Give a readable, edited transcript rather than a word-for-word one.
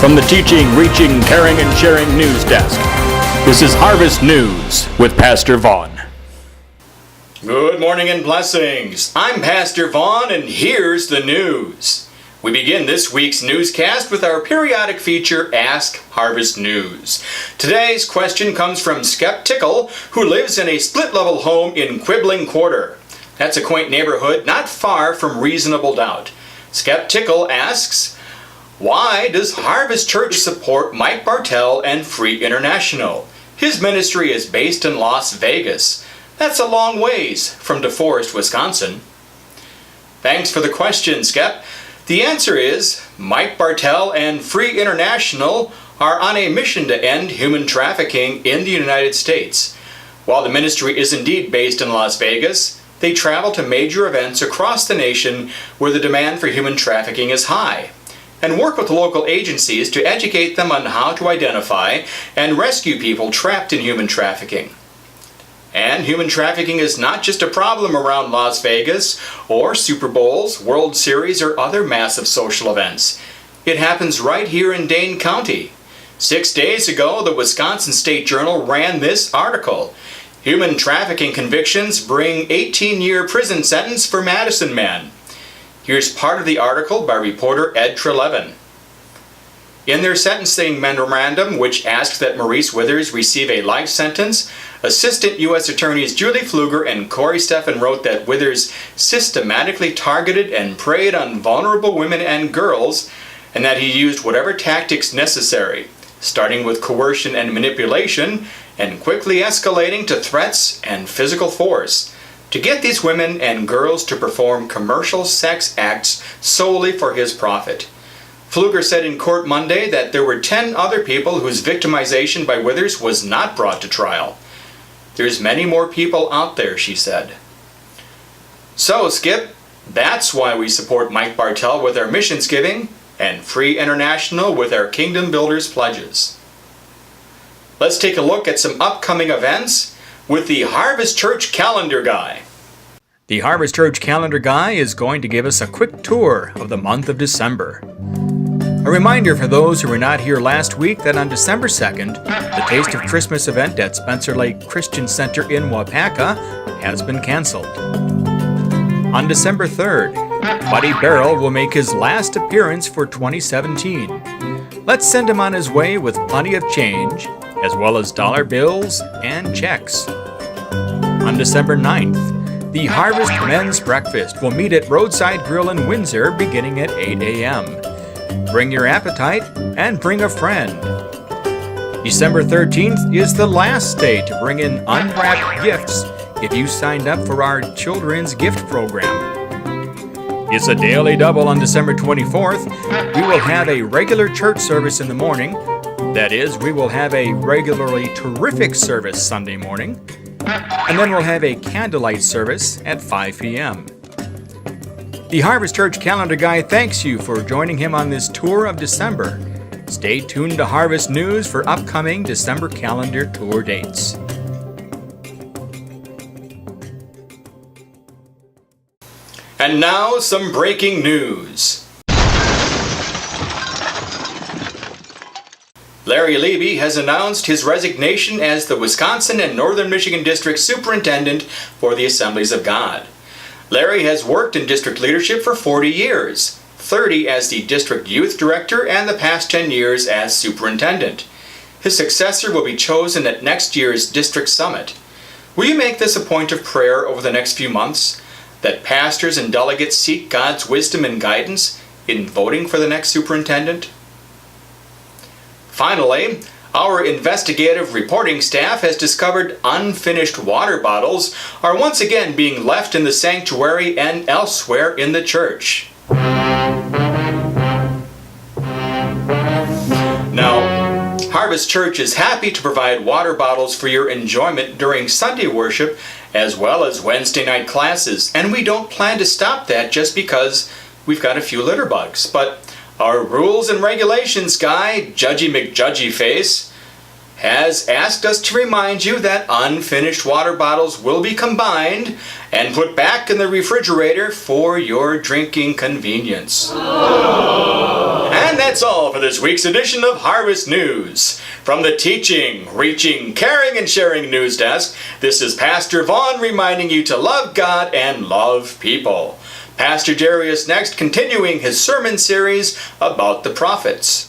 from the teaching, reaching, caring, and sharing news desk. This is Harvest News with Pastor Vaughn. Good morning and blessings. I'm Pastor Vaughn, and here's the news. We begin this week's newscast with our periodic feature, Ask Harvest News. Today's question comes from Skeptical, who lives in a split-level home in Quibbling Quarter. That's a quaint neighborhood not far from Reasonable Doubt. Skeptical asks, why does Harvest Church support Mike Bartell and Free International? His ministry is based in Las Vegas. That's a long ways from DeForest, Wisconsin. Thanks for the question, Skep. The answer is, Mike Bartell and Free International are on a mission to end human trafficking in the United States. While the ministry is indeed based in Las Vegas, they travel to major events across the nation where the demand for human trafficking is high, and work with local agencies to educate them on how to identify and rescue people trapped in human trafficking. And human trafficking is not just a problem around Las Vegas or Super Bowls, World Series, or other massive social events. It happens right here in Dane County. 6 days ago, the Wisconsin State Journal ran this article. Human trafficking convictions bring 18-year prison sentence for Madison man. Here's part of the article by reporter Ed Trelevin. In their sentencing memorandum, which asked that Maurice Withers receive a life sentence, Assistant U.S. Attorneys Julie Pfluger and Corey Steffen wrote that Withers systematically targeted and preyed on vulnerable women and girls, and that he used whatever tactics necessary, starting with coercion and manipulation, and quickly escalating to threats and physical force, to get these women and girls to perform commercial sex acts solely for his profit. Pfluger said in court Monday that there were 10 other people whose victimization by Withers was not brought to trial. There's many more people out there, she said. So, Skip, that's why we support Mike Bartell with our missions giving and Free International with our Kingdom Builders pledges. Let's take a look at some upcoming events with the Harvest Church Calendar Guy. The Harvest Church Calendar Guy is going to give us a quick tour of the month of December. A reminder for those who were not here last week that on December 2nd, the Taste of Christmas event at Spencer Lake Christian Center in Wapaka has been canceled. On December 3rd, Buddy Barrel will make his last appearance for 2017. Let's send him on his way with plenty of change, as well as dollar bills and checks. On December 9th, the Harvest Men's Breakfast will meet at Roadside Grill in Windsor beginning at 8 a.m. Bring your appetite and bring a friend. December 13th is the last day to bring in unwrapped gifts if you signed up for our children's gift program. It's a daily double on December 24th. We will have a regular church service in the morning. That is, we will have a regularly terrific service Sunday morning, and then we'll have a candlelight service at 5 p.m. The Harvest Church Calendar Guy thanks you for joining him on this tour of December. Stay tuned to Harvest News for upcoming December calendar tour dates. And now, some breaking news. Larry Levy has announced his resignation as the Wisconsin and Northern Michigan District Superintendent for the Assemblies of God. Larry has worked in district leadership for 40 years, 30 as the district youth director and the past 10 years as superintendent. His successor will be chosen at next year's district summit. Will you make this a point of prayer over the next few months, that pastors and delegates seek God's wisdom and guidance in voting for the next superintendent? Finally, our investigative reporting staff has discovered unfinished water bottles are once again being left in the sanctuary and elsewhere in the church. Now, Harvest Church is happy to provide water bottles for your enjoyment during Sunday worship as well as Wednesday night classes, and we don't plan to stop that just because we've got a few litter bugs. But our rules and regulations guy, Judgy McJudgy Face, has asked us to remind you that unfinished water bottles will be combined and put back in the refrigerator for your drinking convenience. And that's That's all for this week's edition of Harvest News. From the Teaching, Reaching, Caring, and Sharing News Desk, this is Pastor Vaughn reminding you to love God and love people. Pastor Jerry is next, continuing his sermon series about the prophets.